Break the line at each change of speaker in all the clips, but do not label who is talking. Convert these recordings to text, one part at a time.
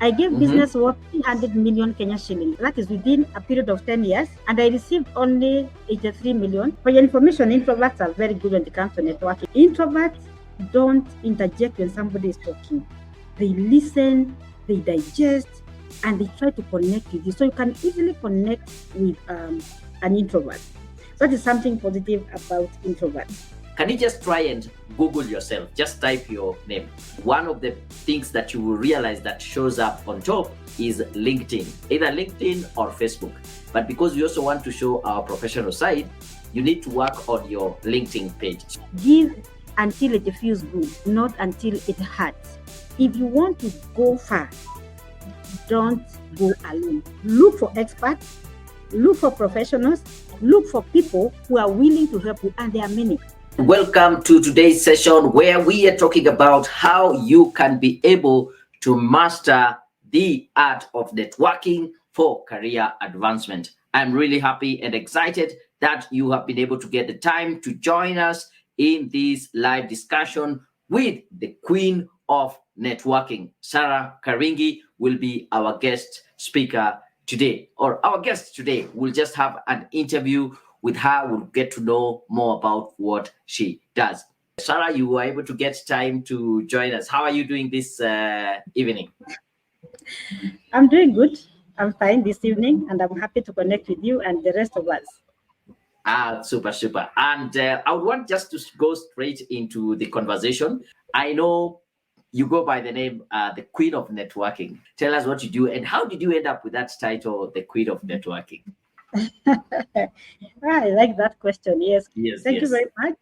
I gave business worth 300 million Kenya shillings. That is within a period of 10 years. And I received only 83 million. For your information, introverts are very good when it comes to networking. Introverts don't interject when somebody is talking. They listen, they digest, and they try to connect with you. So you can easily connect with an introvert. That is something positive about introverts.
Can you just try and Google yourself? Just type your name. One of the things that you will realize that shows up on top is LinkedIn, either LinkedIn or Facebook. But because we also want to show our professional side, you need to work on your LinkedIn page.
Give until it feels good, not until it hurts. If you want to go far, don't go alone. Look for experts, look for professionals, look for people who are willing to help you, and there are many.
Welcome to today's session where we are talking about how you can be able to master the art of networking for career advancement. I'm really happy and excited that you have been able to get the time to join us in this live discussion with the Queen of Networking. Sarah Karingi will be our guest speaker today, or our guest today. We'll just have an interview with her. We'll get to know more about what she does. Sarah, you were able to get time to join us. How are you doing this evening?
I'm doing good. I'm fine this evening, and I'm happy to connect with you and the rest of us.
Super. And I would want just to go straight into the conversation. I know you go by the name, the Queen of Networking. Tell us what you do and how did you end up with that title, the Queen of Networking?
I like that question. Yes. Thank you
Yes.
very much.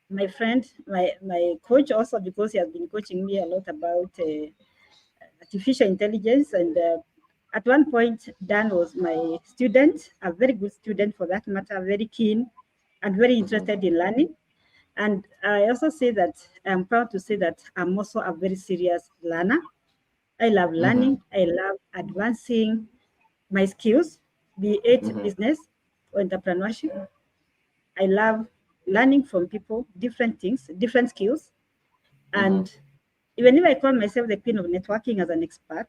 My friend, my coach also, because he has been coaching me a lot about artificial intelligence. And at one point, Dan was my student, a very good student for that matter, very keen and very interested in learning. And I also say that I'm proud to say that I'm also a very serious learner. I love learning. I love advancing my skills, be it business or entrepreneurship. I love learning from people, different things, different skills. And even if I call myself the Queen of Networking as an expert,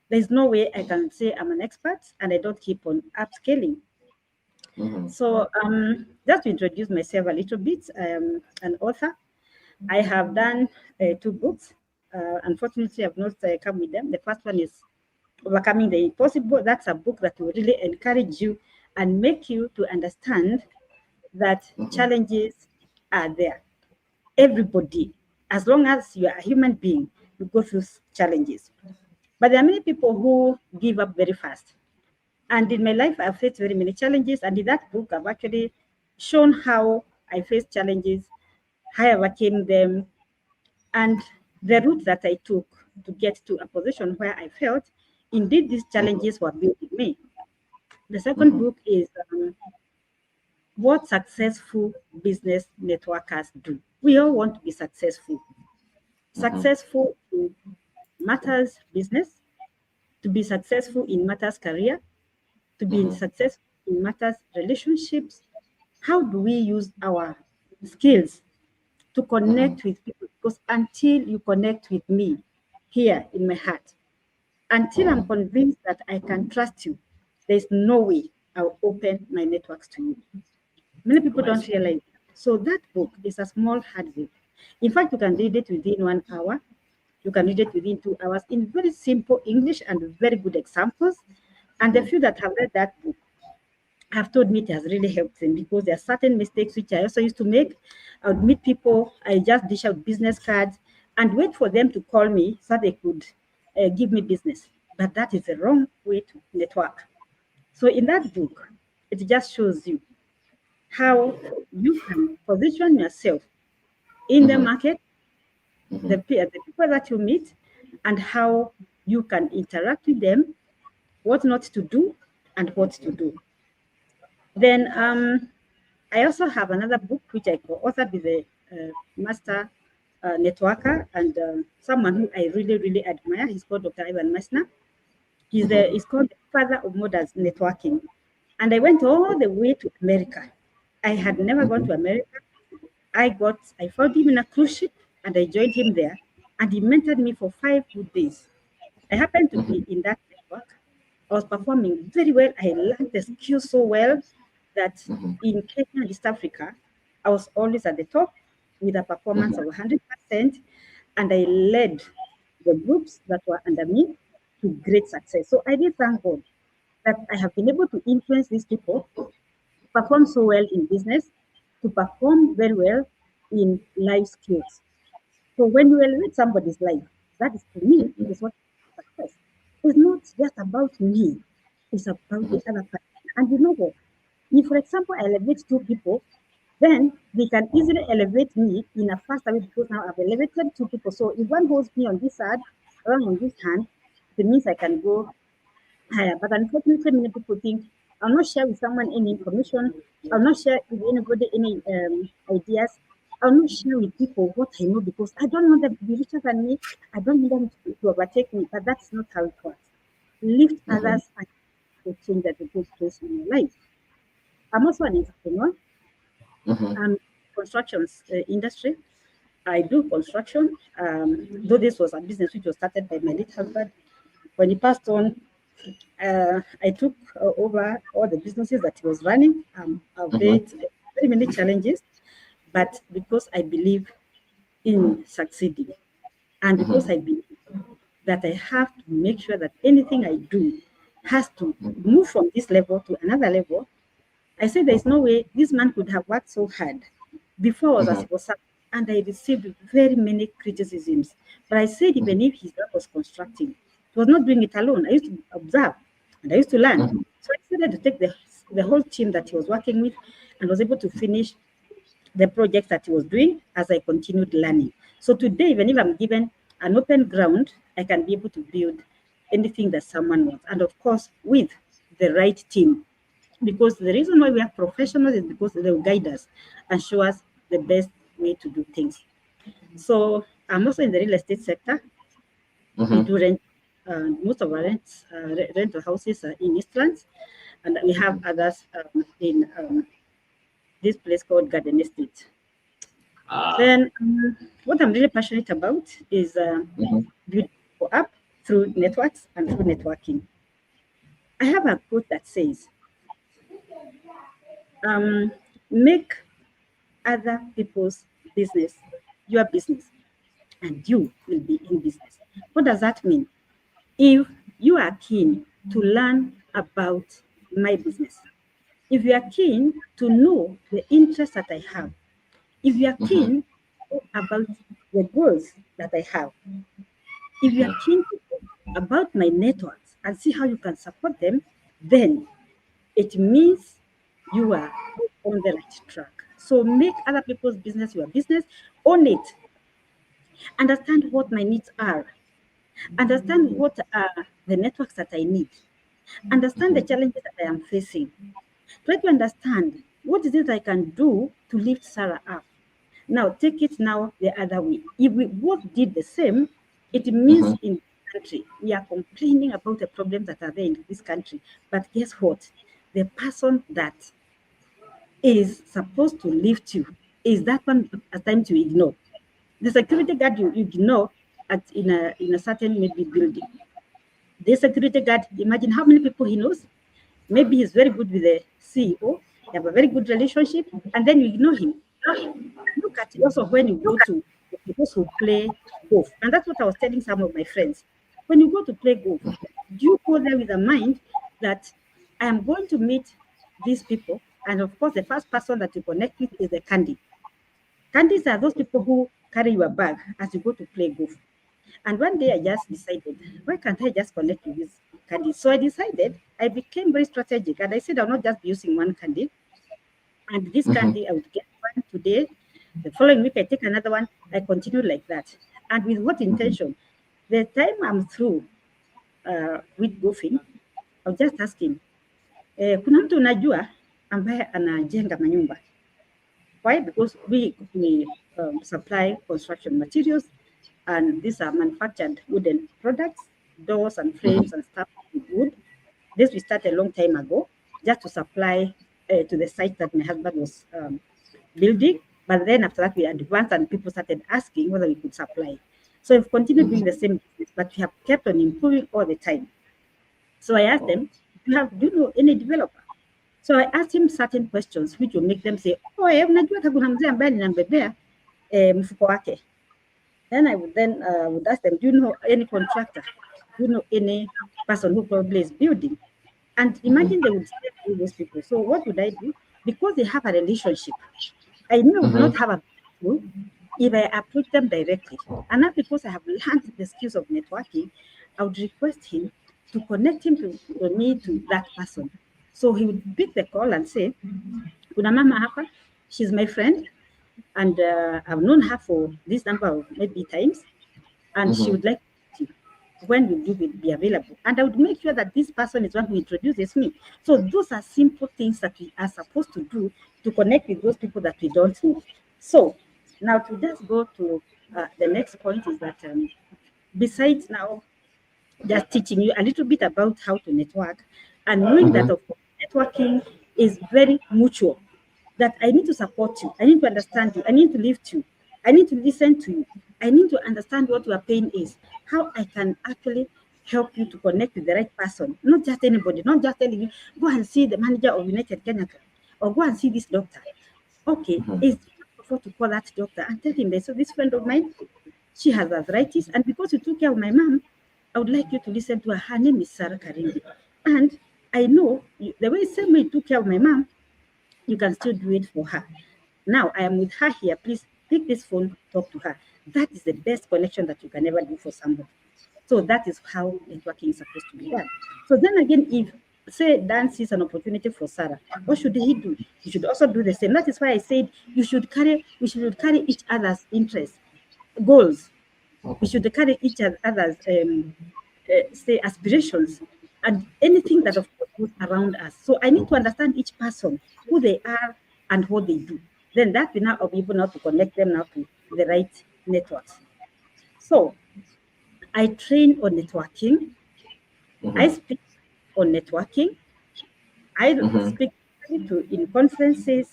there's no way I can say I'm an expert and I don't keep on upscaling. So just to introduce myself a little bit, I am an author. I have done 2 books. Unfortunately, I've not come with them. The first one is Overcoming the Impossible. That's a book that will really encourage you and make you to understand that challenges are there. Everybody, as long as you are a human being, you go through challenges. But there are many people who give up very fast. And in my life, I've faced very many challenges. And in that book, I've actually shown how I faced challenges, how I overcame them, and the route that I took to get to a position where I felt, indeed, these challenges were building me. The second book is What Successful Business Networkers Do. We all want to be successful. Successful in matters business, to be successful in matters career, to be successful in matters relationships. How do we use our skills to connect with people? Because until you connect with me here in my heart, until I'm convinced that I can trust you, there's no way I'll open my networks to you. Many people don't realize that. So that book is a small hard book. In fact, you can read it within 1 hour. You can read it within 2 hours in very simple English and very good examples. And the few that have read that book have told me it has really helped them, because there are certain mistakes which I also used to make. I would meet people, I just dish out business cards and wait for them to call me so they could give me business. But that is the wrong way to network. So in that book, it just shows you how you can position yourself in the market, the people that you meet, and how you can interact with them, what not to do and what to do. Then I also have another book which I co-authored with a master networker and someone who I really admire. He's called Dr. Ivan Messner. He's called the father of modern networking. And I went all the way to America. I had never gone to America. I found him in a cruise ship and I joined him there. And he mentored me for 5 good days. I happened to be in that network. I was performing very well. I learned the skills so well that in Kenya and East Africa, I was always at the top with a performance of 100%, and I led the groups that were under me to great success. So I did thank God that I have been able to influence these people perform so well in business, to perform very well in life skills. So when you elevate somebody's life, that is to me is what success. It's not just about me, it's about the other person. And you know what? If, for example, I elevate two people, then they can easily elevate me in a faster way because now I've elevated two people. So if one holds me on this side, one on this hand, it means I can go higher. But unfortunately, many people think I'll not share with someone any information. I'll not share with anybody any ideas. I'll not share with people what I know because I don't want them to be richer than me. I don't want them to overtake me. But that's not how it works. Lift others and to change that will take place in your life. I'm also an entrepreneur. I'm construction industry. I do construction. Though this was a business which was started by my late husband. When he passed on, I took over all the businesses that he was running. I've faced very many challenges, but because I believe in succeeding, and because I believe that I have to make sure that anything I do has to move from this level to another level, I said there's no way this man could have worked so hard before I was and I received very many criticisms. But I said even if his work was constructing, he was not doing it alone. I used to observe and I used to learn. So I decided to take the whole team that he was working with and was able to finish the projects that he was doing as I continued learning. So today, even if I'm given an open ground, I can be able to build anything that someone wants. And of course, with the right team. Because the reason why we are professionals is because they will guide us and show us the best way to do things. So I'm also in the real estate sector. We do rent, most of our rental houses are in Eastlands, and we have others in this place called Garden Estate. Then what I'm really passionate about is building people up through networks and through networking. I have a quote that says, make other people's business your business, and you will be in business. What does that mean? If you are keen to learn about my business, if you are keen to know the interests that I have, if you are keen about the goals that I have, if you are keen about my networks and see how you can support them, then it means you are on the right track. So make other people's business your business, own it, understand what my needs are, understand what are the networks that I need, understand the challenges that I am facing. Try to understand what is it I can do to lift Sarah up. Now take it now the other way. If we both did the same, it means in this country we are complaining about the problems that are there in this country. But guess what? The person that is supposed to lift you is that one at times you ignore. The security guard you ignore in a certain maybe building. The security guard, imagine how many people he knows. Maybe he's very good with the CEO, you have a very good relationship, and then you ignore him. Look at it also when you go to those who play golf. And that's what I was telling some of my friends. When you go to play golf, do you go there with a mind that I am going to meet these people? And of course, the first person that you connect with is the candy. Candies are those people who carry your bag as you go to play golf. And one day I just decided, why can't I just connect with this candy? So I decided, I became very strategic, and I said I'll not just be using one candy. And this candy, I would get one today. The following week, I take another one. I continue like that. And with what intention? The time I'm through with golfing, I'll just ask him, kuna mtu unajua ambaye anajenga manyumba? Why? Because we supply construction materials, and these are manufactured wooden products, doors and frames and stuff with wood. This we started a long time ago, just to supply to the site that my husband was building. But then after that, we advanced and people started asking whether we could supply. So we've continued doing the same business, but we have kept on improving all the time. So I asked them, do you know any developer? So I asked him certain questions which will make them say, oh, unajua kuna mzee ambaye ninambebea mfuko wake. Then I would ask them, do you know any contractor? Do you know any person who probably is building? And imagine they would say those people. So what would I do? Because they have a relationship, I may not have a clue if I approach them directly. And not because I have learned the skills of networking, I would request him to connect him to me to that person. So he would pick the call and say, kuna mama hapa, she's my friend, and I've known her for this number of maybe times, and she would like to, when will you be available? And I would make sure that this person is one who introduces me. So those are simple things that we are supposed to do to connect with those people that we don't know. So now to just go to the next point is that besides now just teaching you a little bit about how to network and knowing that of course, networking is very mutual, that I need to support you, I need to understand you, I need to lift you, I need to listen to you, I need to understand what your pain is, how I can actually help you to connect with the right person, not just anybody, not just telling you, go and see the manager of United Kenya or go and see this doctor. Okay, it's before to call that doctor and tell him, so this friend of mine, she has arthritis, and because you took care of my mom, I would like you to listen to her. Her name is Sarah Karingi. And I know the way same way you took care of my mom, you can still do it for her. Now I am with her here. Please pick this phone, talk to her. That is the best connection that you can ever do for somebody. So that is how networking is supposed to be done. So then again, if say Dan sees an opportunity for Sarah, what should he do? He should also do the same. That is why I said we should carry each other's interests, goals. We should carry each other's say aspirations and anything that of course goes around us. So I need to understand each person, who they are and what they do. Then that will now be able now to connect them now to the right networks. So I train on networking. I speak on networking. I speak in conferences.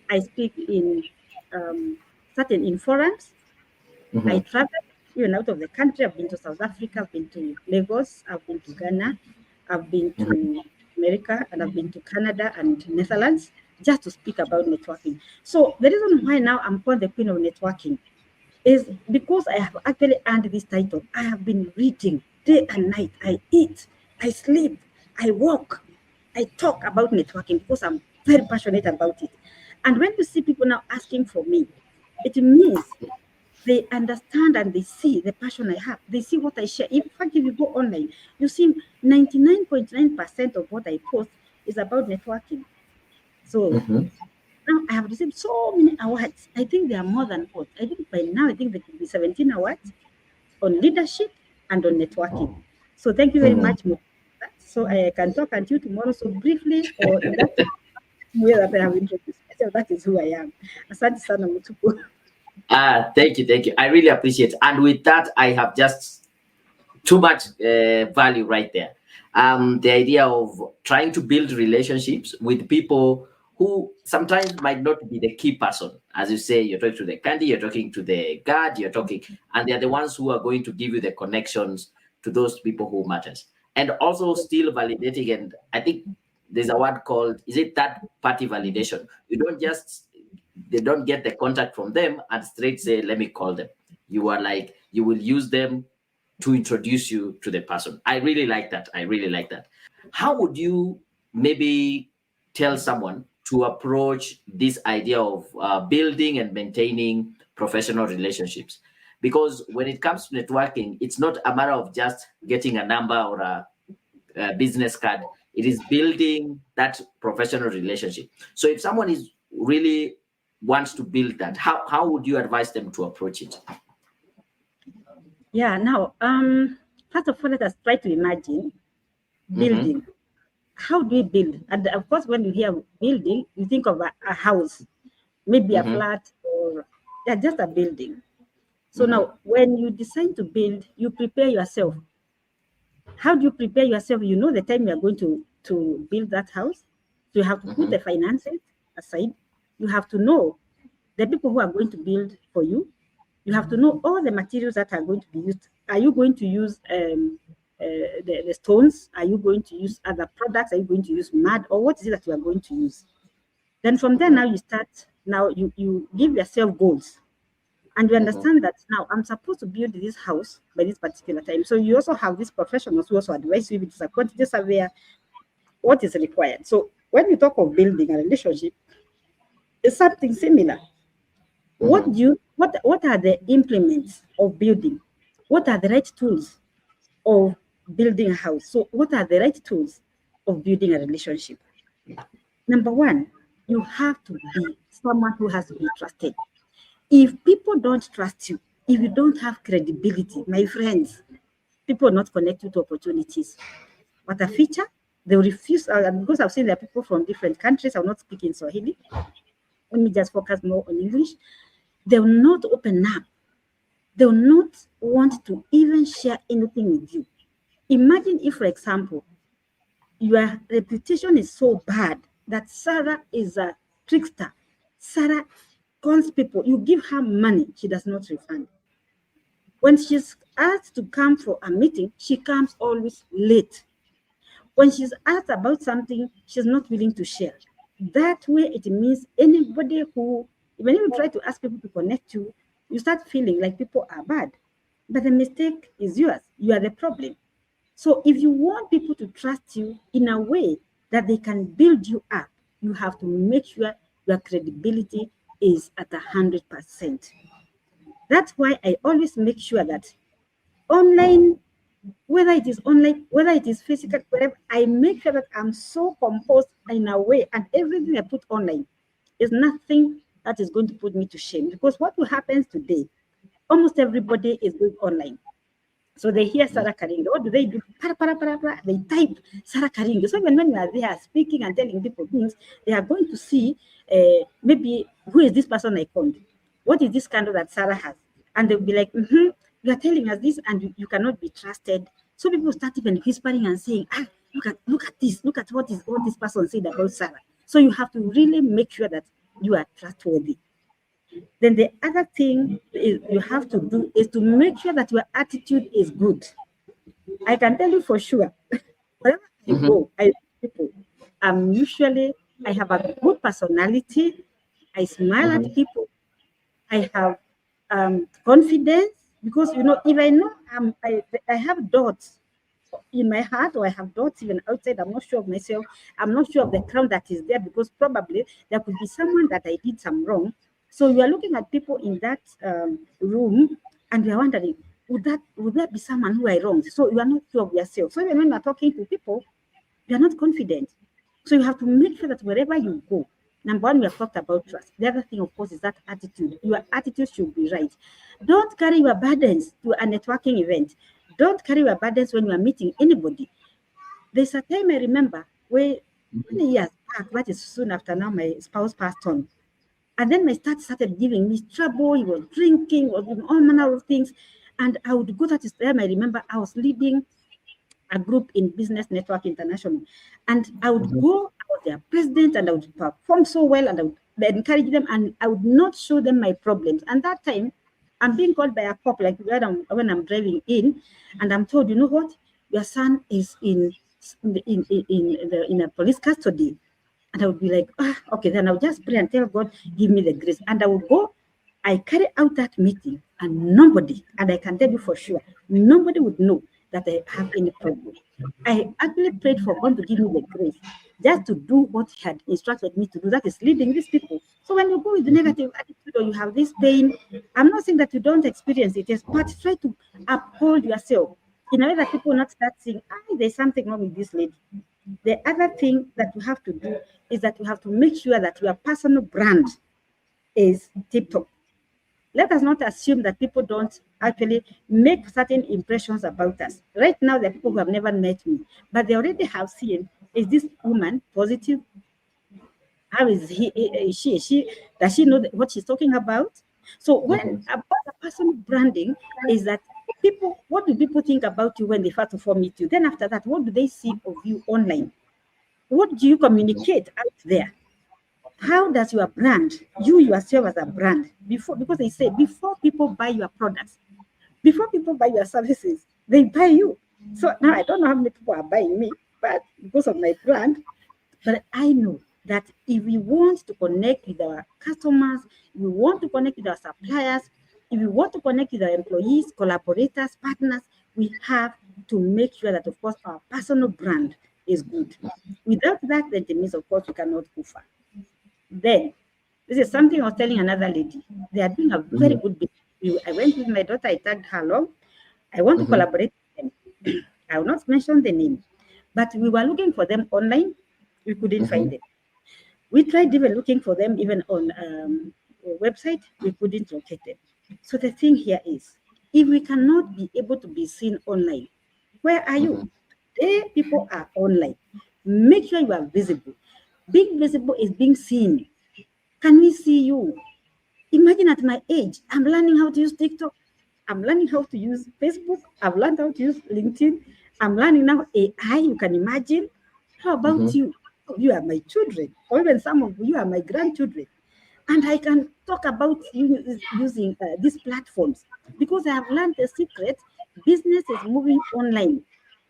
I speak in certain forums. I travel even out of the country. I've been to South Africa, I've been to Lagos, I've been to Ghana, I've been to America, and I've been to Canada and Netherlands just to speak about networking. So the reason why now I'm called the Queen of Networking is because I have actually earned this title. I have been reading day and night. I eat, I sleep, I walk, I talk about networking because I'm very passionate about it. And when you see people now asking for me, it means they understand and they see the passion I have. They see what I share. In fact, if you go online, you see 99.9% of what I post is about networking. So now I have received so many awards. I think there are more than what. I think by now, I think there could be 17 awards on leadership and on networking. So thank you very much. So I can talk to you tomorrow so briefly, or in that way that I have introduced myself, that is who I am. Asante sana Mutuku.
Thank you. I really appreciate. And with that, I have just too much value right there. The idea of trying to build relationships with people who sometimes might not be the key person. As you say, you're talking to the candy, you're talking to the guard, and they're the ones who are going to give you the connections to those people who matters. And also still validating, and I think there's a word called, is it that party validation? They don't get the contact from them and straight say, let me call them. You are like, you will use them to introduce you to the person. I really like that. How would you maybe tell someone to approach this idea of building and maintaining professional relationships? Because when it comes to networking, it's not a matter of just getting a number or a business card. It is building that professional relationship. So if someone is really wants to build that, how would you advise them to approach it?
Yeah, now, first of all, let us try to imagine building. How do we build? And of course, when you hear building, you think of a house, maybe a flat, or just a building. So now, when you decide to build, you prepare yourself. How do you prepare yourself? You know the time you are going to build that house. So you have to put the finances aside. You have to know the people who are going to build for you. You have to know all the materials that are going to be used. Are you going to use the stones? Are you going to use other products? Are you going to use mud? Or what is it that you are going to use? Then from there, now you start, now you give yourself goals. And you understand that now I'm supposed to build this house by this particular time. So you also have these professionals who also advise you, if it's a quantity surveyor, what is required. So when we talk of building a relationship, it's something similar. What are the implements of building? What are the right tools of building a house? So what are the right tools of building a relationship? Number one, you have to be someone who has to be trusted. If people don't trust you, if you don't have credibility, my friends, people will not connect you to opportunities. What a feature, they will refuse, because I've seen there are people from different countries, I'm not speaking Swahili. Let me just focus more on English. They will not open up. They will not want to even share anything with you. Imagine if, for example, your reputation is so bad that Sarah is a trickster. Sarah cons people. You give her money, she does not refund. When she's asked to come for a meeting, she comes always late. When she's asked about something, she's not willing to share. That way, it means anybody who, when you try to ask people to connect you, you start feeling like people are bad. But the mistake is yours. You are the problem. So if you want people to trust you in a way that they can build you up, you have to make sure your credibility is at 100%. That's why I always make sure that online, whether it is online, whether it is physical, whatever, I make sure that I'm so composed in a way, and everything I put online is nothing that is going to put me to shame. Because what will happen today, almost everybody is going online. So they hear Sarah Karingi. What do? Para, para, para, para. They type Sarah Karingi. So even when you are there speaking and telling people things, they are going to see maybe who is this person I called? What is this candle that Sarah has? And they'll be like, you are telling us this and you cannot be trusted. So people start even whispering and saying, look at this, look at what this person said about Sarah. So you have to really make sure that you are trustworthy. Then the other thing is you have to do is to make sure that your attitude is good. I can tell you for sure, wherever I go, people, I have a good personality. I smile at people. I have confidence because, if I know I have doubts in my heart, or I have doubts even outside, I'm not sure of myself. I'm not sure of the crown that is there, because probably there could be someone that I did some wrong. So you are looking at people in that room and you are wondering, would that be someone who I wronged? So you are not sure of yourself. So even when you are talking to people, you are not confident. So you have to make sure that wherever you go, number one, we have talked about trust. The other thing, of course, is that attitude. Your attitude should be right. Don't carry your burdens to a networking event. Don't carry your burdens when you are meeting anybody. There's a time I remember where many years back, that is soon after now my spouse passed on. And then my dad started giving me trouble. He was drinking, was doing all manner of things. And I would go, that is time I remember I was leading a group in Business Network International. And I would go, I was their president, and I would perform so well, and I would encourage them, and I would not show them my problems. And that time, I'm being called by a cop, like when I'm driving in, and I'm told, you know what, your son is in a police custody. And I would be like, okay, then I'll just pray and tell God, give me the grace. And I would go, I carry out that meeting, and nobody, and I can tell you for sure, nobody would know that I have any problem. I actually prayed for God to give me the grace just to do what He had instructed me to do, that is leading these people. So when you go with the negative attitude, or you have this pain, I'm not saying that you don't experience it, but try to uphold yourself in a way that people not start saying, there's something wrong with this lady. The other thing that you have to do is that you have to make sure that your personal brand is tip-top. Let us not assume that people don't actually make certain impressions about us. Right now, there are people who have never met me, but they already have seen, is this woman positive? How is she? Does she know what she's talking about? So when about the personal branding is that people, what do people think about you when they first of all meet you? Then after that, what do they see of you online? What do you communicate out there? How does your brand, you yourself as a brand, because they say before people buy your products, before people buy your services, they buy you. So now I don't know how many people are buying me, but because of my brand, but I know that if we want to connect with our customers, if we want to connect with our suppliers, if we want to connect with our employees, collaborators, partners, we have to make sure that, of course, our personal brand is good. Without that, then it means, of course, we cannot go far. Then, this is something I was telling another lady. They are doing a very good business. I went with my daughter, I tagged her along. I want to collaborate with them. I will not mention the name, but we were looking for them online. We couldn't find them. We tried even looking for them even on a website. We couldn't locate them. So the thing here is, if we cannot be able to be seen online, where are you? There, people are online. Make sure you are visible. Being visible is being seen. Can we see you? Imagine at my age, I'm learning how to use TikTok. I'm learning how to use Facebook. I've learned how to use LinkedIn. I'm learning now AI. You can imagine. How about you? You are my children, or even some of you are my grandchildren. And I can talk about using these platforms because I have learned the secret. Business is moving online.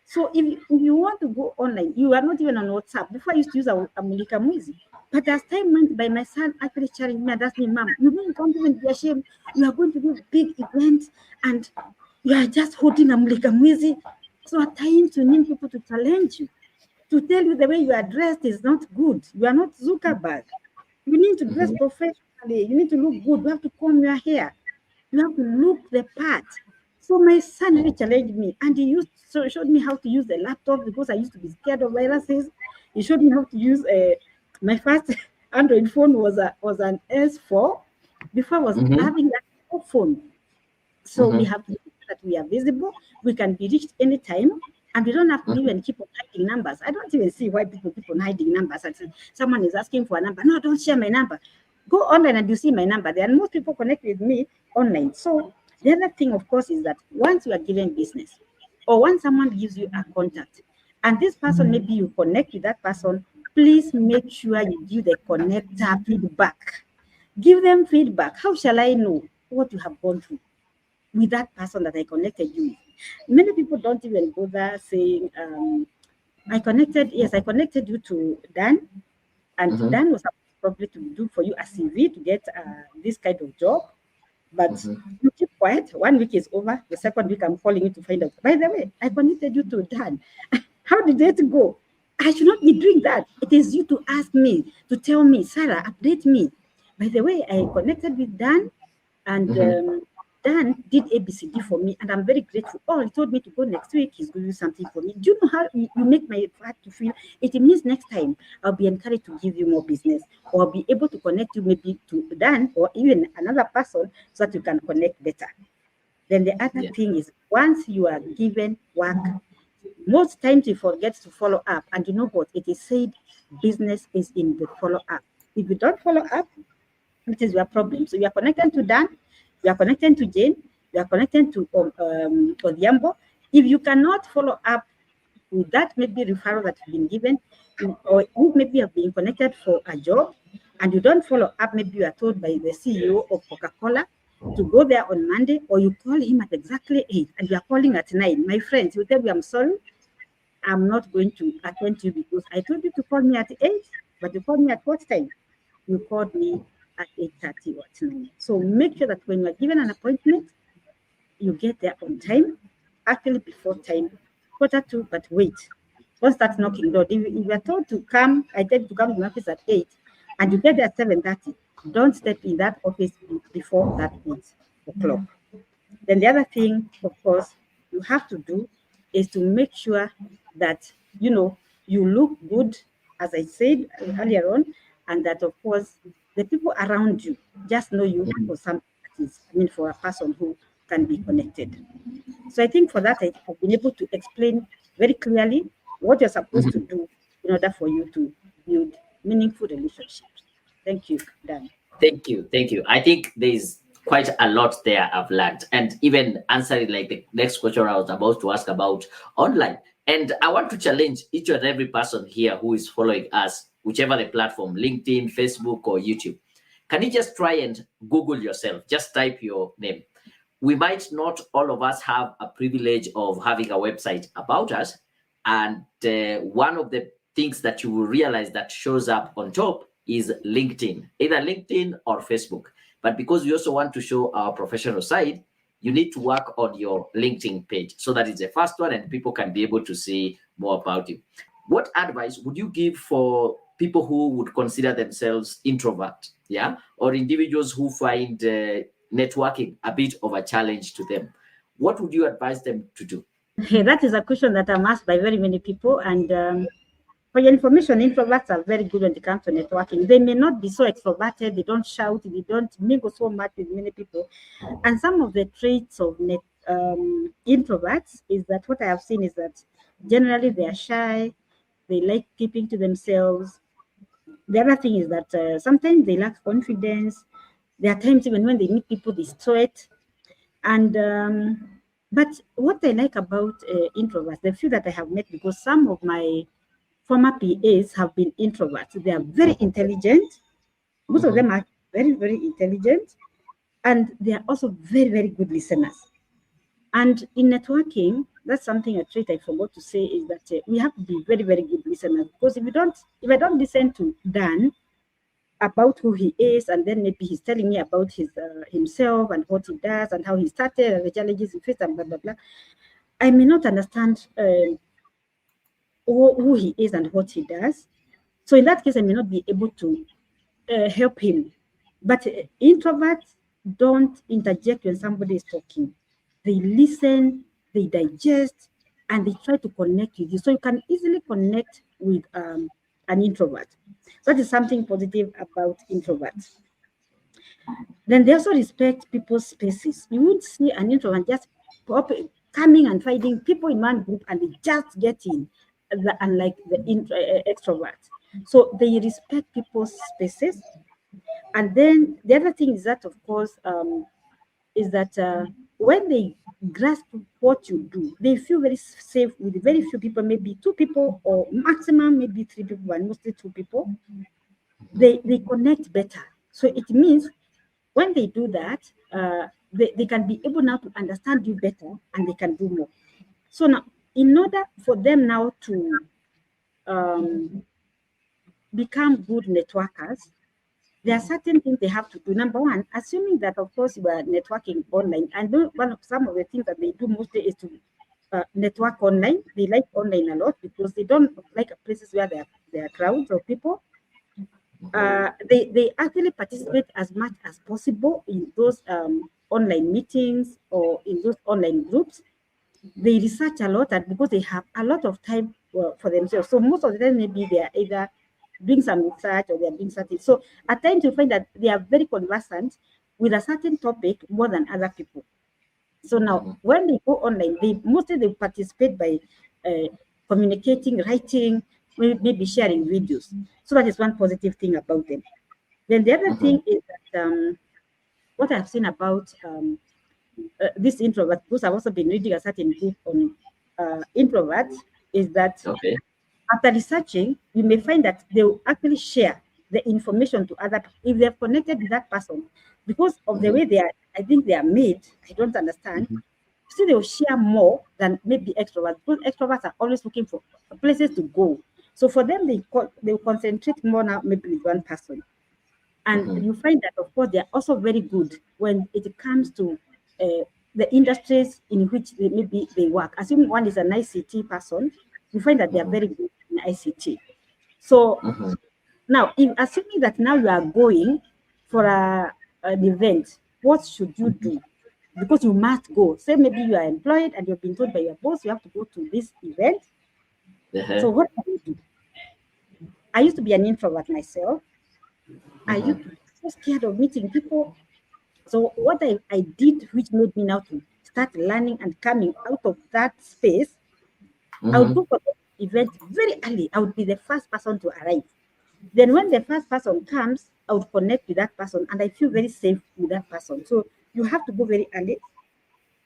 So if you want to go online, you are not even on WhatsApp. Before I used to use a Mulika Mwizi. But as time went by, my son actually challenged me and asked me, Mom, you mean you can't even be ashamed? You are going to do big events and you are just holding a Mulika Mwizi. So at times you need people to challenge you, to tell you the way you are dressed is not good. You are not Zuckerberg. You need to dress professionally. You need to look good. You have to comb your hair. You have to look the part. So my son really challenged me, and he showed me how to use the laptop because I used to be scared of viruses. He showed me how to use my first Android phone was an S4. Before I was having that phone. So we have to make sure that we are visible. We can be reached anytime. And we don't have to even keep on hiding numbers. I don't even see why people keep on hiding numbers. And someone is asking for a number. No, don't share my number. Go online and you see my number there. And most people connect with me online. So the other thing, of course, is that once you are given business or once someone gives you a contact and this person, maybe you connect with that person, please make sure you give the connector feedback. Give them feedback. How shall I know what you have gone through with that person that I connected you with? Many people don't even bother saying, I connected you to Dan, and Dan was probably to do for you a CV to get this kind of job. But you keep quiet. 1 week is over. The second week, I'm calling you to find out. By the way, I connected you to Dan. How did it go? I should not be doing that. It is you to ask me, to tell me, Sarah, update me. By the way, I connected with Dan, and Dan did ABCD for me, and I'm very grateful. Oh, he told me to go next week. He's going to do something for me. Do you know how you make my heart to feel? It means next time I'll be encouraged to give you more business, or I'll be able to connect you maybe to Dan or even another person so that you can connect better. Then the other thing is, once you are given work, most times you forget to follow up. And you know what? It is said business is in the follow up. If you don't follow up, it is your problem. So you are connected to Dan, you are connected to Jane, you are connected to Odhiambo. If you cannot follow up with that maybe referral that you've been given, or maybe you have been connected for a job and you don't follow up, maybe you are told by the CEO of Coca-Cola to go there on Monday, or you call him at exactly 8 and you are calling at 9. My friends, you tell me, I'm sorry, I'm not going to attend to you because I told you to call me at 8, but you called me at what time? You called me at 8:30 or 9. So make sure that when you are given an appointment, you get there on time, actually before time, 1:45, but wait. Don't start knocking door. If you are told to come, I tell you to come to my office at 8, and you get there at 7:30, don't step in that office before that 8 o'clock. Then the other thing, of course, you have to do is to make sure that, you look good, as I said earlier on, and that, of course, the people around you just know you for something that is, for a person who can be connected. So I think for that, I've been able to explain very clearly what you're supposed to do in order for you to build meaningful relationships. Thank you, Dan.
Thank you. I think there's quite a lot there I've learned, and even answering like the next question I was about to ask about online. And I want to challenge each and every person here who is following us whichever the platform, LinkedIn, Facebook, or YouTube. Can you just try and Google yourself? Just type your name. We might not all of us have a privilege of having a website about us. And one of the things that you will realize that shows up on top is LinkedIn, either LinkedIn or Facebook. But because we also want to show our professional side, you need to work on your LinkedIn page so that it's the first one and people can be able to see more about you. What advice would you give for people who would consider themselves introvert, yeah, or individuals who find networking a bit of a challenge to them? What would you advise them to do?
That is a question that I'm asked by very many people. And for your information, introverts are very good when it comes to networking. They may not be so extroverted, they don't shout, they don't mingle so much with many people. And some of the traits of introverts is that what I have seen is that generally they are shy, they like keeping to themselves. The other thing is that sometimes they lack confidence. There are times even when they meet people, they sweat. And but what I like about introverts, the few that I have met, because some of my former PAs have been introverts. They are very intelligent. Most of them are very, very intelligent. And they are also very, very good listeners. And in networking, that's something, a trait I forgot to say, is that we have to be very, very good listeners. Because if I don't listen to Dan about who he is, and then maybe he's telling me about himself and what he does and how he started and the challenges he faced and blah, blah, blah, I may not understand who he is and what he does. So in that case, I may not be able to help him. But introverts don't interject when somebody is talking. They listen, they digest, and they try to connect with you. So you can easily connect with an introvert. So that is something positive about introverts. Then they also respect people's spaces. You won't see an introvert just coming and finding people in one group and they just get in, unlike the extroverts. So they respect people's spaces. And then the other thing is that, of course, is that when they grasp what you do, they feel very safe with very few people, maybe 2 people or maximum maybe 3 people, but mostly 2 people. They connect better. So it means when they do that, they can be able now to understand you better and they can do more. So now, in order for them now to become good networkers, there are certain things they have to do. Number one, assuming that, of course, you are networking online, and some of the things that they do mostly is to network online. They like online a lot because they don't like places where there are crowds of people. They actually participate as much as possible in those online meetings or in those online groups. They research a lot, and because they have a lot of time for themselves. So most of the time, maybe they are either doing some research or they are doing something. So at times you find that they are very conversant with a certain topic more than other people. So now when they go online, they participate by communicating, writing, maybe sharing videos. So that is one positive thing about them. Then the other thing is that what I've seen about this introvert, because I've also been reading a certain book on introverts, is that after researching, you may find that they will actually share the information to other people if they've connected with that person. Because of the way I think they are made, I don't understand. See, they will share more than maybe extroverts, because extroverts are always looking for places to go. So for them, they will concentrate more now maybe with one person. And you find that, of course, they are also very good when it comes to the industries in which maybe they work. Assuming one is an ICT person, you find that they are very good in ICT. So now, assuming that now you are going for an event, what should you do? Because you must go. Say maybe you are employed and you've been told by your boss you have to go to this event. So what can you do? I used to be an introvert myself. I used to be so scared of meeting people. So what I did, which made me now to start learning and coming out of that space, I would go for the event very early. I would be the first person to arrive. Then when the first person comes, I would connect with that person and I feel very safe with that person. So you have to go very early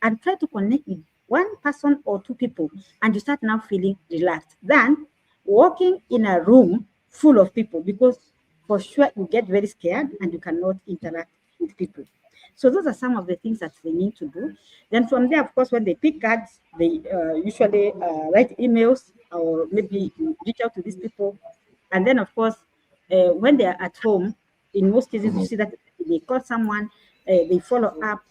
and try to connect with one person or 2 people and you start now feeling relaxed. Then walking in a room full of people, because for sure you get very scared and you cannot interact with people. So those are some of the things that they need to do. Then from there, of course, when they pick cards, they usually write emails or maybe reach out to these people. And then, of course, when they are at home, in most cases, you see that they call someone, they follow up.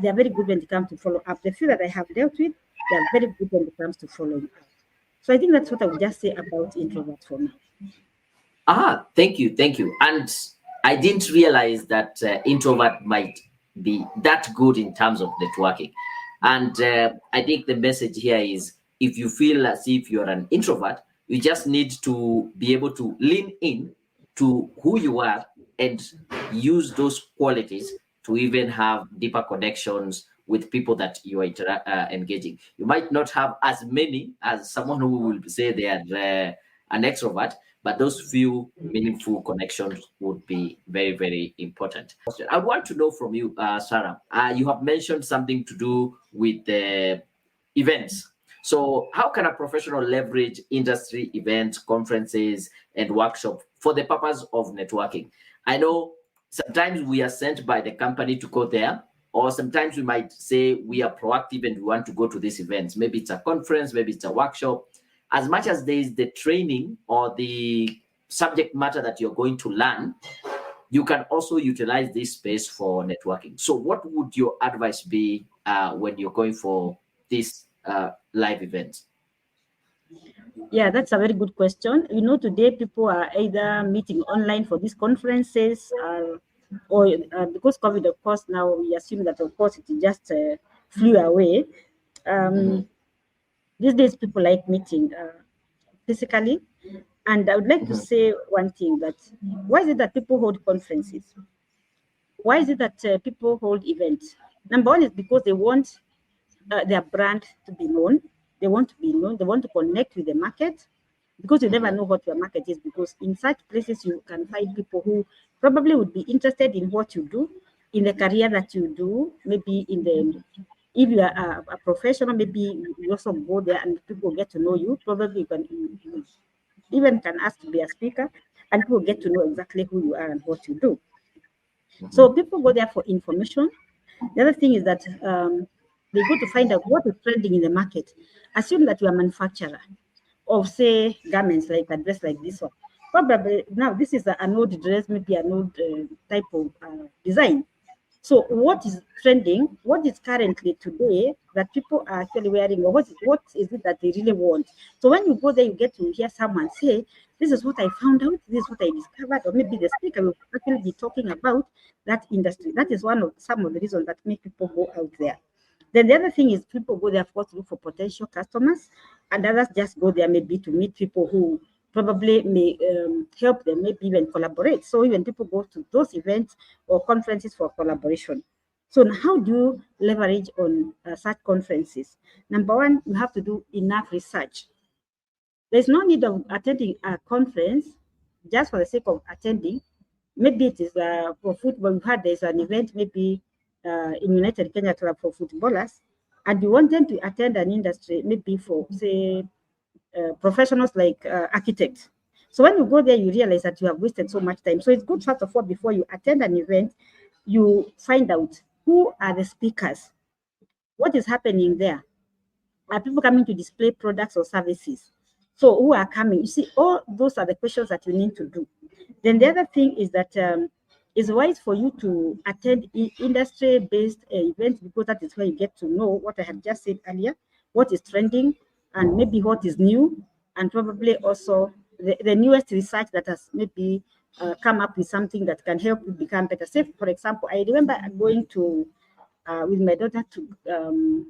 They are very good when it comes to follow up. The few that I have dealt with, they are very good when it comes to following up. So I think that's what I would just say about introverts for now.
Thank you, thank you. And I didn't realize that introvert might be that good in terms of networking. And I think the message here is, if you feel as if you're an introvert, you just need to be able to lean in to who you are and use those qualities to even have deeper connections with people that you are engaging. You might not have as many as someone who will say they are an extrovert, but those few meaningful connections would be very, very important. I want to know from you, Sarah, you have mentioned something to do with the events. So how can a professional leverage industry events, conferences, and workshops for the purpose of networking? I know sometimes we are sent by the company to go there, or sometimes we might say we are proactive and we want to go to these events. Maybe it's a conference, maybe it's a workshop. As much as there is the training or the subject matter that you're going to learn, you can also utilize this space for networking. So what would your advice be when you're going for this live event?
Yeah, that's a very good question. Today people are either meeting online for these conferences, or because COVID, of course, now we assume that, of course, it just flew away. These days, people like meeting physically. And I would like to say one thing, that why is it that people hold conferences? Why is it that people hold events? Number one is because they want their brand to be known. They want to be known. They want to connect with the market, because you never know what your market is. Because in such places, you can find people who probably would be interested in what you do, in the career that you do. Maybe if you are a professional, maybe you also go there and people get to know you. Probably you even can ask to be a speaker, and people get to know exactly who you are and what you do. So people go there for information. The other thing is that they go to find out what is trending in the market. Assume that you are a manufacturer of, say, garments, like a dress like this one. Probably now this is an old dress, maybe an old type of design. So what is trending, what is currently today that people are actually wearing, or what is it that they really want? So when you go there, you get to hear someone say, this is what I found out, this is what I discovered, or maybe the speaker will actually be talking about that industry. That is some of the reasons that make people go out there. Then the other thing is people go there, of course, to look for potential customers, and others just go there maybe to meet people who probably may help them, maybe even collaborate. So even people go to those events or conferences for collaboration. So how do you leverage on such conferences? Number one, you have to do enough research. There's no need of attending a conference just for the sake of attending. Maybe it is for football. We've had there's an event maybe in United Kenya Club for footballers, and you want them to attend an industry, maybe for, say, professionals like architects. So when you go there, you realize that you have wasted so much time. So it's good, first of all, before you attend an event, you find out who are the speakers, what is happening there. Are people coming to display products or services? So who are coming? You see, all those are the questions that you need to do. Then the other thing is that it's wise for you to attend industry-based events, because that is where you get to know what I had just said earlier, what is trending, and maybe what is new, and probably also the newest research that has maybe come up with something that can help you become better. Say, for example, I remember going to with my daughter to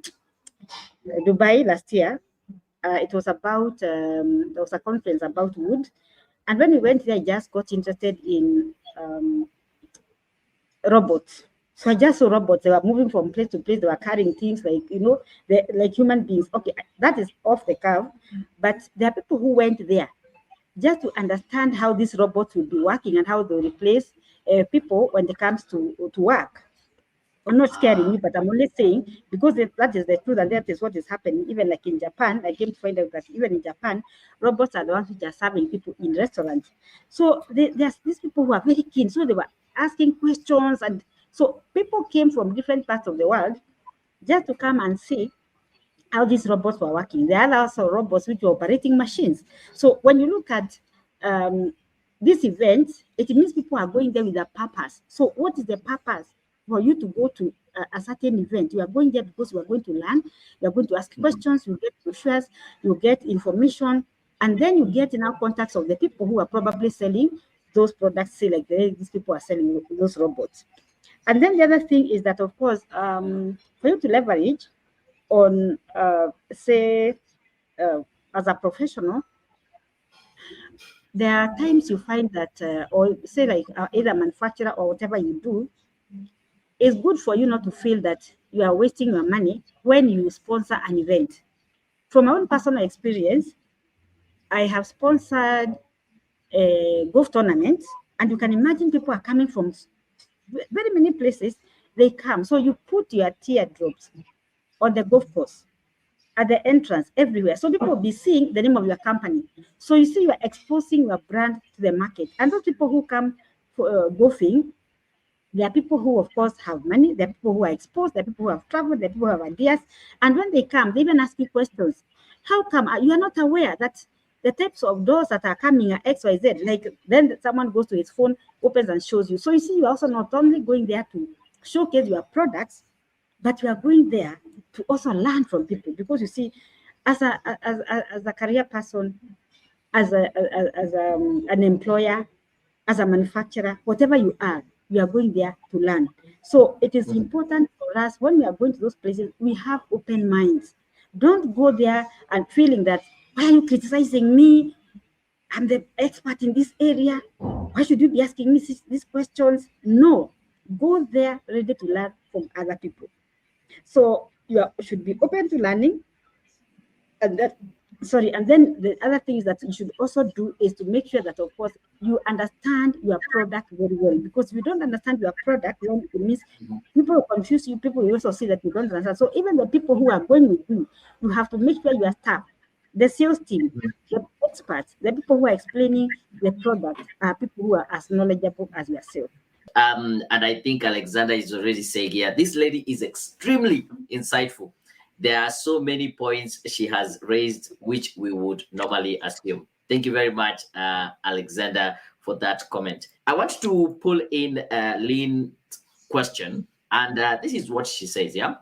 Dubai last year. It was about there was a conference about wood, and when we went there, I just got interested in robots. So I just saw robots. They were moving from place to place. They were carrying things like, like human beings. Okay, that is off the curve. But there are people who went there just to understand how these robots will be working and how they replace people when it comes to work. I'm not scaring you, but I'm only saying because that is the truth and that is what is happening. Even like in Japan, I came to find out that even in Japan, robots are the ones which are serving people in restaurants. So there's these people who are very keen. So they were asking questions, and so people came from different parts of the world just to come and see how these robots were working. There are also robots which were operating machines. So when you look at this event, it means people are going there with a purpose. So what is the purpose for you to go to a certain event? You are going there because you are going to learn, you are going to ask questions, you get brochures, you get information, and then you get in our contacts of the people who are probably selling those products, say like these people are selling those robots. And then the other thing is that, of course, for you to leverage on, say, as a professional, there are times you find that, or say like either manufacturer or whatever you do, it's good for you not to feel that you are wasting your money when you sponsor an event. From my own personal experience, I have sponsored a golf tournament, and you can imagine people are coming from very many places. They come, so you put your teardrops on the golf course, at the entrance, everywhere. So people will be seeing the name of your company. So you see, you are exposing your brand to the market. And those people who come for golfing, there are people who, of course, have money. There are people who are exposed. There are people who have traveled. There are people who have ideas. And when they come, they even ask you questions. How come you are not aware that the types of doors that are coming are X, Y, Z? Like then someone goes to his phone, opens and shows you. So you see, you're also not only going there to showcase your products, but you are going there to also learn from people, because you see, as a career person, as an employer, as a manufacturer, whatever you are going there to learn. So it is important for us, when we are going to those places, we have open minds. Don't go there and feeling that, why are you criticizing me? I'm the expert in this area. Why should you be asking me these questions? No, go there ready to learn from other people. So should be open to learning, and then the other thing is that you should also do is to make sure that, of course, you understand your product very well. Because if you don't understand your product, then it means people will confuse you. People will also see that you don't understand. So even the people who are going with you, you have to make sure your staff, the sales team, the experts, the people who are explaining the product are people who are as knowledgeable as yourself.
And I think Alexander is already saying here, this lady is extremely insightful. There are so many points she has raised, which we would normally assume. Thank you very much, Alexander, for that comment. I want to pull in Lynn's question, and this is what she says, yeah?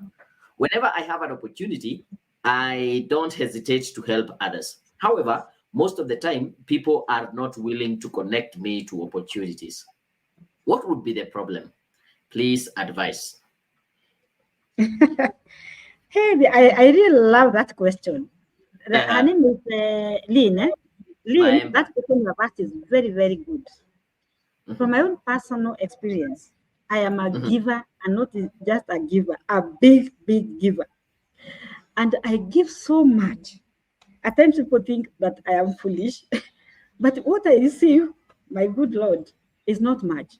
Whenever I have an opportunity, I don't hesitate to help others. However, most of the time, people are not willing to connect me to opportunities. What would be the problem? Please advise.
Hey, I really love that question. Her name is Lynn. Lynn, that question you have asked is very, very good. From my own personal experience, I am a giver, and not just a giver, a big, big giver. And I give so much. At times people think that I am foolish, but what I receive, my good Lord, is not much.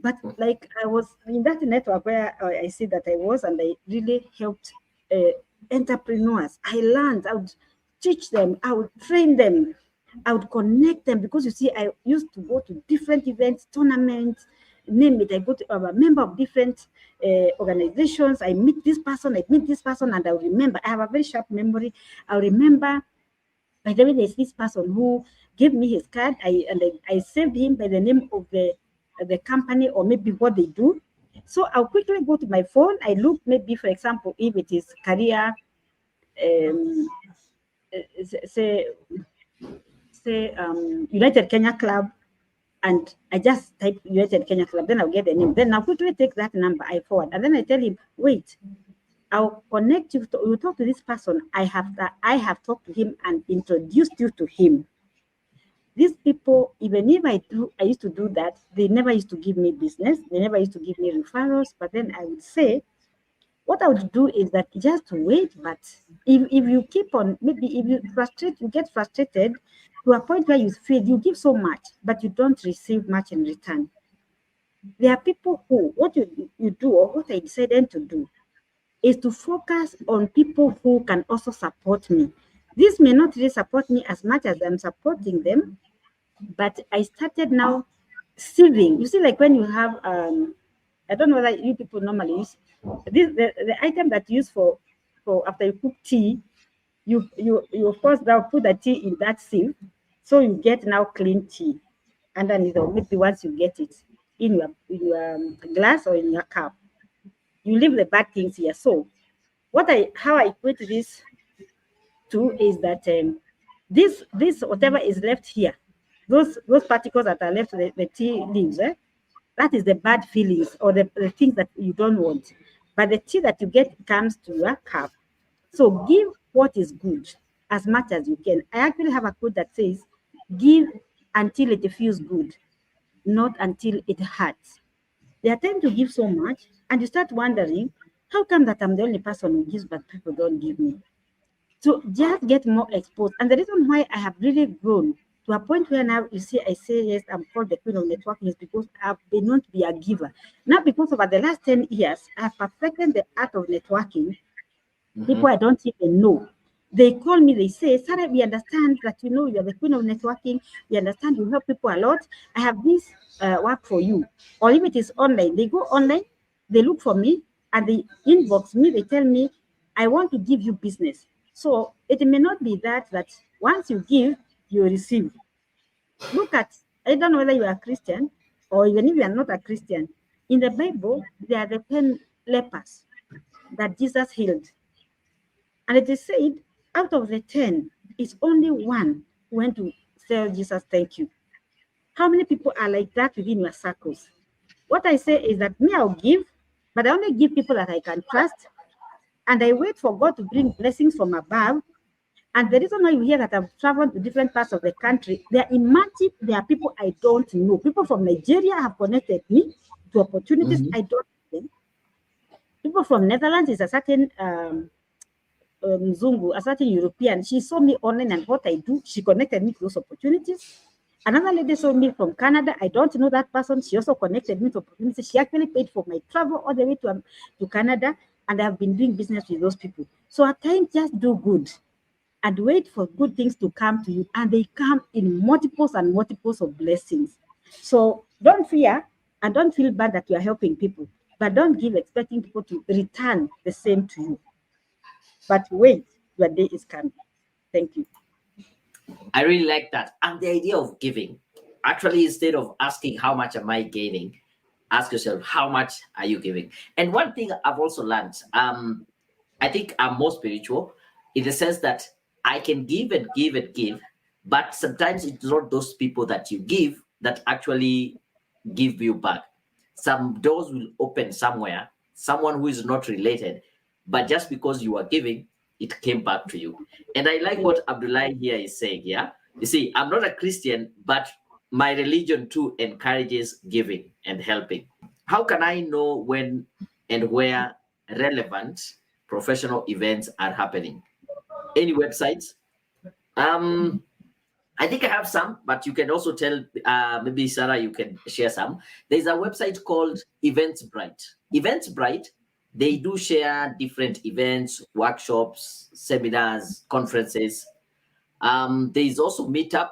But like I was in that network where I see that I was, and I really helped entrepreneurs. I learned, I would teach them, I would train them, I would connect them, because you see, I used to go to different events, tournaments, name it. I go to a member of different organizations. I meet this person, and I will remember. I have a very sharp memory. I remember, by the way, there's this person who gave me his card. I saved him by the name of the company, or maybe what they do. So I'll quickly go to my phone. I look, maybe, for example, if it is career, say United Kenya Club, and I just type United Kenya Club, then I'll get the name. Then I'll quickly take that number, I forward, and then I tell him, wait, I'll connect you. You talk to this person. I have talked to him and introduced you to him. These people, even if I used to do that, they never used to give me business. They never used to give me referrals. But then I would say, what I would do is that just wait. But if you keep on, maybe if you get frustrated to a point where you feel you give so much, but you don't receive much in return. There are people who, what you do, or what I decided to do, is to focus on people who can also support me. This may not really support me as much as I'm supporting them, but I started now sieving. You see, like when you have, I don't know whether you people normally use this, the item that you use for after you cook tea, you of course now put the tea in that sieve, so you get now clean tea underneath, or maybe once you get it in your glass or in your cup, you leave the bad things here. So how I equate this to is that this whatever is left here, those particles that are left, the tea leaves, that is the bad feelings or the things that you don't want. But the tea that you get comes to your cup. So give what is good as much as you can. I actually have a quote that says, give until it feels good, not until it hurts. There are times to give so much, and you start wondering, how come that I'm the only person who gives, but people don't give me? So just get more exposed. And the reason why I have really grown to a point where now you see, I say, yes, I'm called the queen of networking, is because I've been known to be a giver. Not because over the last 10 years, I've perfected the art of networking. People I don't even know, they call me, they say, Sarah, we understand that you are the queen of networking. We understand you help people a lot. I have this work for you. Or if it is online, they go online, they look for me, and they inbox me, they tell me, I want to give you business. So it may not be that once you give, you receive. Look at, I don't know whether you are a Christian, or even if you are not a Christian. In the Bible, there are the 10 lepers that Jesus healed. And it is said, out of the 10, it's only one who went to tell Jesus, thank you. How many people are like that within your circles? What I say is that me, I'll give, but I only give people that I can trust. And I wait for God to bring blessings from above. And the reason why you hear that I've traveled to different parts of the country, there are people I don't know. People from Nigeria have connected me to opportunities I don't know. People from Netherlands is a certain Mzungu, a certain European. She saw me online and what I do. She connected me to those opportunities. Another lady saw me from Canada. I don't know that person. She also connected me to opportunities. She actually paid for my travel all the way to Canada, and I've been doing business with those people. So at times, just do good and wait for good things to come to you, and they come in multiples and multiples of blessings. So don't fear and don't feel bad that you are helping people, but don't give expecting people to return the same to you. But wait, your day is coming. Thank you.
I really like that. And the idea of giving. Actually, instead of asking how much am I gaining, ask yourself how much are you giving. And one thing I've also learned, I think I'm more spiritual in the sense that I can give and give and give, but sometimes it's not those people that you give that actually give you back. Some doors will open somewhere, someone who is not related, but just because you are giving, it came back to you. And I like what Abdullah here is saying. Yeah, you see, I'm not a Christian, but my religion too encourages giving and helping. How can I know when and where relevant professional events are happening? Any websites? I think I have some, but you can also tell, maybe Sarah, you can share some. There's a website called Eventbrite. Eventbrite, they do share different events, workshops, seminars, conferences. There's also Meetup,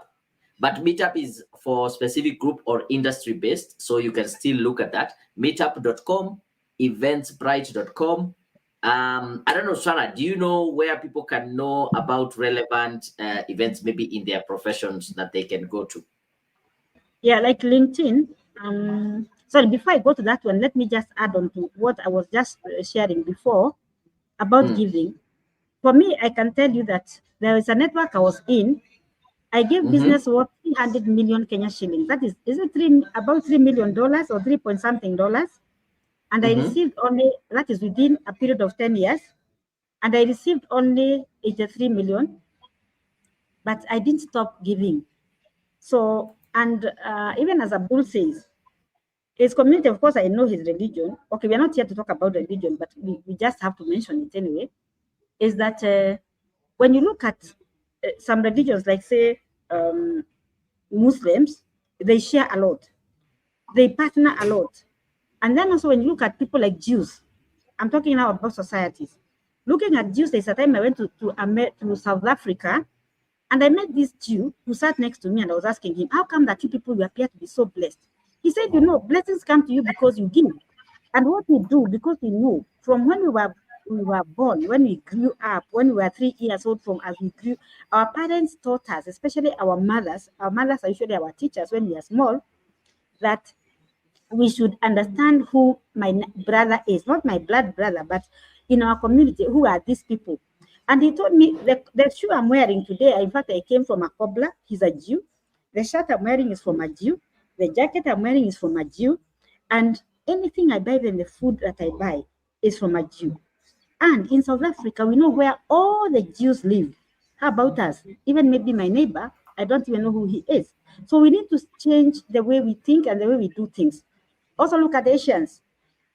but Meetup is for specific group or industry based, so you can still look at that. Meetup.com, Eventbrite.com. I don't know, Sarah, do you know where people can know about relevant events, maybe in their professions that they can go to?
Yeah, like LinkedIn. Sorry, before I go to that one, let me just add on to what I was just sharing before about giving. For me, I can tell you that there is a network I was in. I gave business worth 300 million Kenya shillings. That is it about $3 million or 3 point something dollars? And I received only, that is within a period of 10 years, and I received only 83 million, but I didn't stop giving. So, and even as Abdul says, his community, of course, I know his religion. Okay, we are not here to talk about religion, but we just have to mention it anyway. Is that when you look at some religions, like say Muslims, they share a lot. They partner a lot. And then also when you look at people like Jews, I'm talking now about societies. Looking at Jews, there's a time I went to South Africa, and I met this Jew who sat next to me, and I was asking him, how come that you people you appear to be so blessed? He said, blessings come to you because you give. And what we do, because we know from when we were born, when we grew up, when we were 3 years old, from as we grew, our parents taught us, especially our mothers. Our mothers are usually our teachers when we are small, that we should understand who my brother is, not my blood brother, but in our community, who are these people. And he told me the shoe I'm wearing today, in fact, I came from a cobbler, he's a Jew. The shirt I'm wearing is from a Jew. The jacket I'm wearing is from a Jew. And anything I buy, then the food that I buy is from a Jew. And in South Africa, we know where all the Jews live. How about us? Even maybe my neighbor, I don't even know who he is. So we need to change the way we think and the way we do things. Also look at Asians.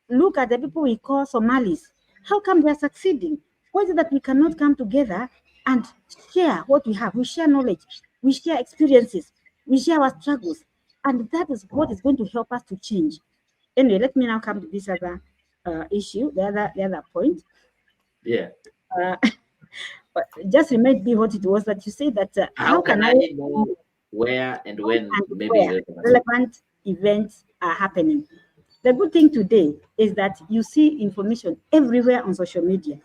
Look at the people we call Somalis. How come they're succeeding? Why is it that we cannot come together and share what we have? We share knowledge. We share experiences. We share our struggles. And that is what is going to help us to change. Anyway, let me now come to this other issue, the other point.
Yeah.
Just remind me what it was that you said that
how can I know where and when maybe
relevant events are happening? The good thing today is that you see information everywhere on social media.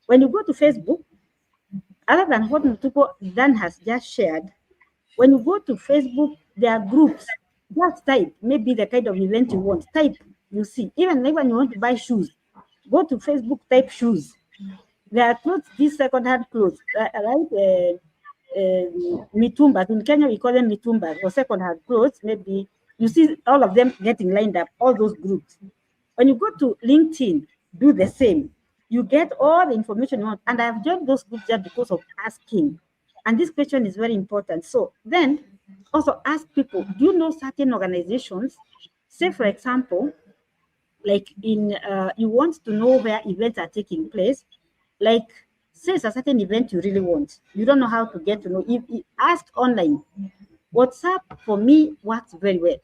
When you go to Facebook, other than what Mutuku Dan has just shared, when you go to Facebook, there are groups. Just type maybe the kind of event you want. Type, you see. Even when you want to buy shoes, go to Facebook, type shoes. There are clothes, these second-hand clothes, right? Mitumbas. In Kenya, we call them mitumbas or second-hand clothes. Maybe you see all of them getting lined up, all those groups. When you go to LinkedIn, do the same. You get all the information you want. And I've joined those groups just because of asking. And this question is very important. So then also ask people, do you know certain organizations? Say, for example, like you want to know where events are taking place. Like, say it's a certain event you really want. You don't know how to get to know. If ask online. WhatsApp for me works very well.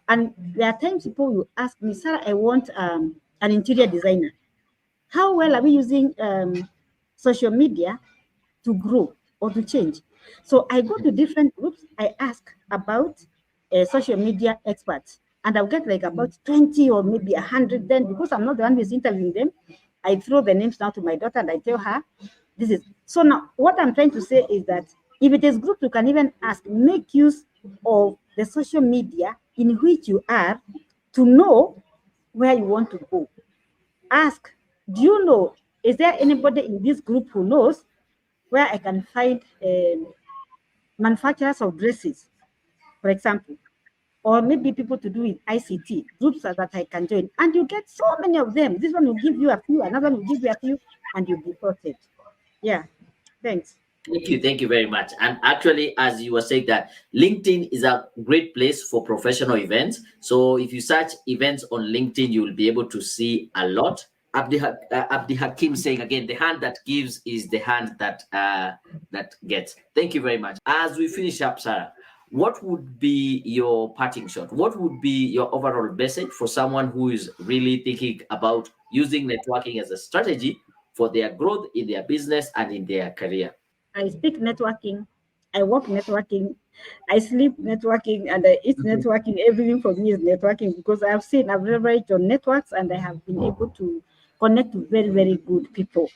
And there are times people will ask me, Sarah, I want an interior designer. How well are we using social media to grow or to change? So I go to different groups. I ask about social media experts. And I'll get like about 20 or maybe 100 then, because I'm not the one who's interviewing them. I throw the names now to my daughter and I tell her, this is. So now what I'm trying to say is that if it is group, you can even ask, make use of the social media in which you are to know where you want to go. Ask, do you know, is there anybody in this group who knows where I can find manufacturers of dresses, for example? Or maybe people to do with ICT, groups that I can join. And you get so many of them. This one will give you a few, another one will give you a few, and you'll be sorted. Yeah, thanks.
Thank you very much. And actually, as you were saying, that LinkedIn is a great place for professional events. So if you search events on LinkedIn, you will be able to see a lot. Abdi Hakim saying again, the hand that gives is the hand that gets. Thank you very much. As we finish up, Sarah, what would be your parting shot? What would be your overall message for someone who is really thinking about using networking as a strategy for their growth in their business and in their career?
I speak networking, I work networking, I sleep networking, and I eat networking. Everything for me is networking because I've leveraged on networks and I have been able to connect to very, very good people.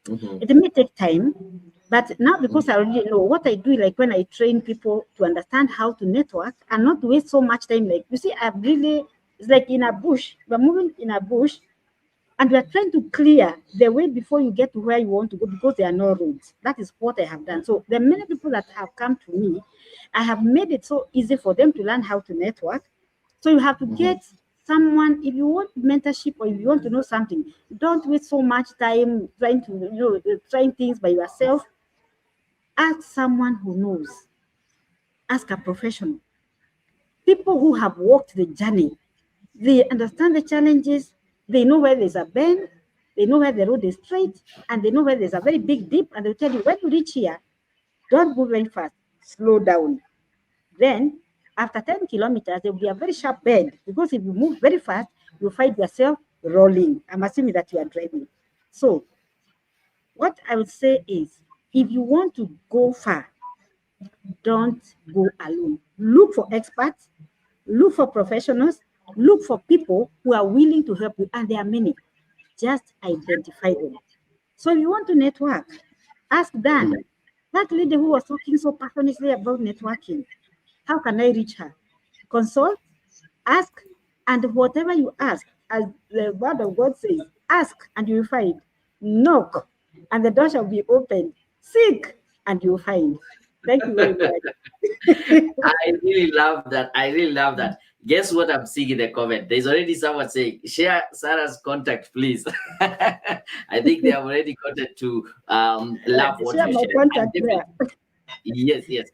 It may take time, but now because I already know what I do, like when I train people to understand how to network and not waste so much time. Like, you see, it's like in a bush, we're moving in a bush, and we are trying to clear the way before you get to where you want to go because there are no roads. That is what I have done. So the many people that have come to me, I have made it so easy for them to learn how to network. So you have to get someone, if you want mentorship or if you want to know something, don't waste so much time trying to, trying things by yourself. Ask someone who knows. Ask a professional. People who have walked the journey. They understand the challenges. They know where there's a bend. They know where the road is straight. And they know where there's a very big dip. And they'll tell you, when you reach here, don't go very fast. Slow down. Then After 10 kilometers, there will be a very sharp bend, because if you move very fast, you find yourself rolling. I'm assuming that you are driving. So what I would say is, if you want to go far, don't go alone. Look for experts, look for professionals, look for people who are willing to help you, and there are many. Just identify them. So if you want to network, ask Dan, that lady who was talking so passionately about networking. How can I reach her? Consult, ask, and whatever you ask, as the word of God says, ask and you will find. Knock, and the door shall be opened. Seek, and you will find. Thank you very much.
I really love that. I really love that. Guess what I'm seeing in the comment? There's already someone saying, share Sarah's contact, please. I think they have already gotten to love what
Share
you
my
shared. And
contact
definitely,
there.
yes, yes.